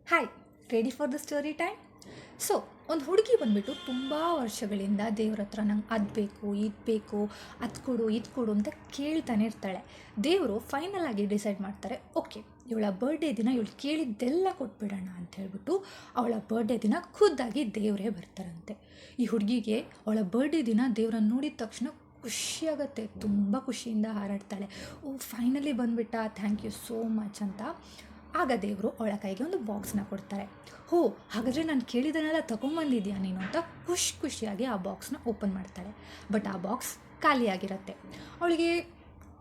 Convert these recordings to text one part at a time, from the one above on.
Hi, ready for the story time. So ಒಂದು ಹುಡುಗಿ ಬಂದುಬಿಟ್ಟು ತುಂಬ ವರ್ಷಗಳಿಂದ ದೇವ್ರ ಹತ್ರ ನಂಗೆ ಅದು ಬೇಕು ಇದು ಬೇಕು, ಅದು ಕೊಡು ಇದು ಕೊಡು ಅಂತ ಕೇಳ್ತಾನೆ ಇರ್ತಾಳೆ. ದೇವರು ಫೈನಲ್ ಆಗಿ ಡಿಸೈಡ್ ಮಾಡ್ತಾರೆ, ಓಕೆ ಇವಳ ಬರ್ಡೇ ದಿನ ಇವಳು ಕೇಳಿದ್ದೆಲ್ಲ ಕೊಟ್ಬಿಡೋಣ ಅಂತ ಹೇಳ್ಬಿಟ್ಟು ಅವಳ ಬರ್ಡೇ ದಿನ ಖುದ್ದಾಗಿ ದೇವರೇ ಬರ್ತಾರಂತೆ. ಈ ಹುಡುಗಿಗೆ ಅವಳ ಬರ್ಡೇ ದಿನ ದೇವ್ರನ್ನ ನೋಡಿದ ತಕ್ಷಣ ಖುಷಿಯಾಗತ್ತೆ, ತುಂಬ ಖುಷಿಯಿಂದ ಹಾರಾಡ್ತಾಳೆ. ಓ ಫೈನಲಿ ಬಂದುಬಿಟ್ಟ, ಥ್ಯಾಂಕ್ ಯು ಸೋ ಮಚ್ ಅಂತ. ಆಗ ದೇವರು ಅವಳ ಕೈಗೆ ಒಂದು ಬಾಕ್ಸ್ನ ಕೊಡ್ತಾರೆ. ಹೋ ಹಾಗಾದರೆ ನಾನು ಕೇಳಿದನೆಲ್ಲ ತೊಗೊಂಬಂದಿದ್ಯಾ ನೀನು ಅಂತ ಖುಷಿಯಾಗಿ ಆ ಬಾಕ್ಸ್ನ ಓಪನ್ ಮಾಡ್ತಾಳೆ. ಬಟ್ ಆ ಬಾಕ್ಸ್ ಖಾಲಿಯಾಗಿರುತ್ತೆ. ಅವಳಿಗೆ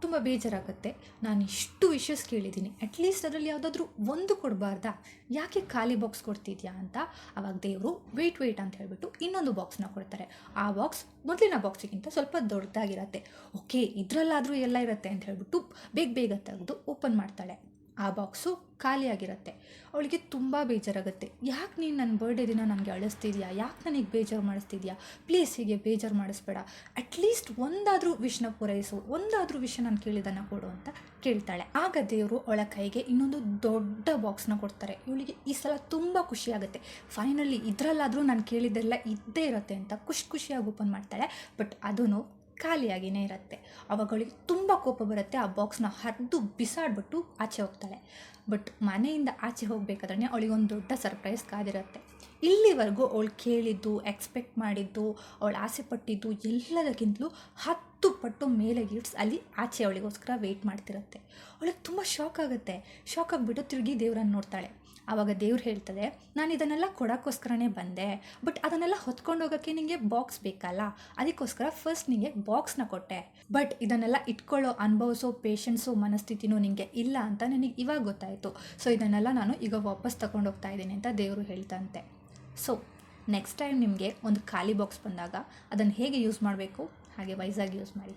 ತುಂಬ ಬೇಜಾರಾಗುತ್ತೆ. ನಾನು ಇಷ್ಟು ವಿಷಸ್ ಕೇಳಿದ್ದೀನಿ, ಅಟ್ಲೀಸ್ಟ್ ಅದರಲ್ಲಿ ಯಾವುದಾದ್ರೂ ಒಂದು ಕೊಡಬಾರ್ದಾ, ಯಾಕೆ ಖಾಲಿ ಬಾಕ್ಸ್ ಕೊಡ್ತಿದ್ಯಾ ಅಂತ. ಆವಾಗ ದೇವರು ವೆಯ್ಟ್ ಅಂತ ಹೇಳ್ಬಿಟ್ಟು ಇನ್ನೊಂದು ಬಾಕ್ಸ್ನ ಕೊಡ್ತಾರೆ. ಆ ಬಾಕ್ಸ್ ಮೊದಲಿನ ಬಾಕ್ಸಿಗಿಂತ ಸ್ವಲ್ಪ ದೊಡ್ಡದಾಗಿರುತ್ತೆ. ಓಕೆ ಇದರಲ್ಲಾದರೂ ಎಲ್ಲ ಇರುತ್ತೆ ಅಂತ ಹೇಳ್ಬಿಟ್ಟು ಬೇಗ ತೆಗೆದು ಓಪನ್ ಮಾಡ್ತಾಳೆ. ಆ ಬಾಕ್ಸು ಖಾಲಿಯಾಗಿರುತ್ತೆ. ಅವಳಿಗೆ ತುಂಬ ಬೇಜಾರಾಗುತ್ತೆ. ಯಾಕೆ ನೀನು ನನ್ನ ಬರ್ಡೇ ದಿನ ನನಗೆ ಅಳಿಸ್ತಿದ್ಯಾ, ಯಾಕೆ ನನಗೆ ಬೇಜಾರು ಮಾಡಿಸ್ತಿದ್ಯಾ, ಪ್ಲೀಸ್ ಹೀಗೆ ಬೇಜಾರು ಮಾಡಿಸ್ಬೇಡ, ಅಟ್ಲೀಸ್ಟ್ ಒಂದಾದರೂ ವಿಷ್ನ ಪೂರೈಸು, ಒಂದಾದರೂ ವಿಷ ನಾನು ಕೇಳಿದ್ದನ್ನು ಕೊಡು ಅಂತ ಕೇಳ್ತಾಳೆ. ಆಗ ದೇವರು ಅವಳ ಕೈಗೆ ಇನ್ನೊಂದು ದೊಡ್ಡ ಬಾಕ್ಸ್ನ ಕೊಡ್ತಾರೆ. ಇವಳಿಗೆ ಈ ಸಲ ತುಂಬ ಖುಷಿಯಾಗುತ್ತೆ. ಫೈನಲಿ ಇದರಲ್ಲಾದರೂ ನಾನು ಕೇಳಿದ್ದೆಲ್ಲ ಇದ್ದೇ ಇರುತ್ತೆ ಅಂತ ಖುಷಿಯಾಗಿ ಓಪನ್ ಮಾಡ್ತಾಳೆ. ಬಟ್ ಅದೂ ಖಾಲಿಯಾಗಿಯೇ ಇರುತ್ತೆ. ಅವಾಗಳಿಗೆ ತುಂಬ ಕೋಪ ಬರುತ್ತೆ. ಆ ಬಾಕ್ಸ್ನ ಹರಿದು ಬಿಸಾಡ್ಬಿಟ್ಟು ಆಚೆ ಹೋಗ್ತಾಳೆ. ಬಟ್ ಮನೆಯಿಂದ ಆಚೆ ಹೋಗಬೇಕಾದ್ರೆ ಅವಳಿಗೊಂದು ದೊಡ್ಡ ಸರ್ಪ್ರೈಸ್ ಕಾದಿರುತ್ತೆ. ಇಲ್ಲಿವರೆಗೂ ಅವಳು ಕೇಳಿದ್ದು, ಎಕ್ಸ್ಪೆಕ್ಟ್ ಮಾಡಿದ್ದು, ಅವಳು ಆಸೆ ಪಟ್ಟಿದ್ದು ಎಲ್ಲದಕ್ಕಿಂತಲೂ 10 ಪಟ್ಟು ಮೇಲೆ ಗಿಫ್ಟ್ಸ್ ಅಲ್ಲಿ ಆಚೆ ಅವಳಿಗೋಸ್ಕರ ವೆಯ್ಟ್ ಮಾಡ್ತಿರುತ್ತೆ. ಅವಳಿಗೆ ತುಂಬ ಶಾಕ್ ಆಗಿಬಿಟ್ಟು ತಿರುಗಿ ದೇವ್ರನ್ನ ನೋಡ್ತಾಳೆ. ಆವಾಗ ದೇವ್ರು ಹೇಳ್ತದೆ, ನಾನು ಇದನ್ನೆಲ್ಲ ಕೊಡೋಕ್ಕೋಸ್ಕರನೇ ಬಂದೆ, ಬಟ್ ಅದನ್ನೆಲ್ಲ ಹೊತ್ಕೊಂಡು ಹೋಗೋಕ್ಕೆ ನಿನಗೆ ಬಾಕ್ಸ್ ಬೇಕಲ್ಲ, ಅದಕ್ಕೋಸ್ಕರ ಫಸ್ಟ್ ನಿನಗೆ ಬಾಕ್ಸ್ನ ಕೊಟ್ಟೆ. ಬಟ್ ಇದನ್ನೆಲ್ಲ ಇಟ್ಕೊಳ್ಳೋ, ಅನುಭವಿಸೋ ಪೇಷನ್ಸು ಮನಸ್ಥಿತಿನೂ ನಿನಗೆ ಇಲ್ಲ ಅಂತ ನನಗೆ ಇವಾಗ ಗೊತ್ತಾಯಿತು. ಸೊ ಇದನ್ನೆಲ್ಲ ನಾನು ಈಗ ವಾಪಸ್ ತಗೊಂಡು ಹೋಗ್ತಾ ಇದ್ದೀನಿ ಅಂತ ದೇವರು ಹೇಳ್ತಂತೆ. ಸೊ ನೆಕ್ಸ್ಟ್ ಟೈಮ್ ನಿಮಗೆ ಒಂದು ಖಾಲಿ ಬಾಕ್ಸ್ ಬಂದಾಗ ಅದನ್ನು ಹೇಗೆ ಯೂಸ್ ಮಾಡಬೇಕು ಹಾಗೆ ವೈಸಾಗಿ ಯೂಸ್ ಮಾಡಿ.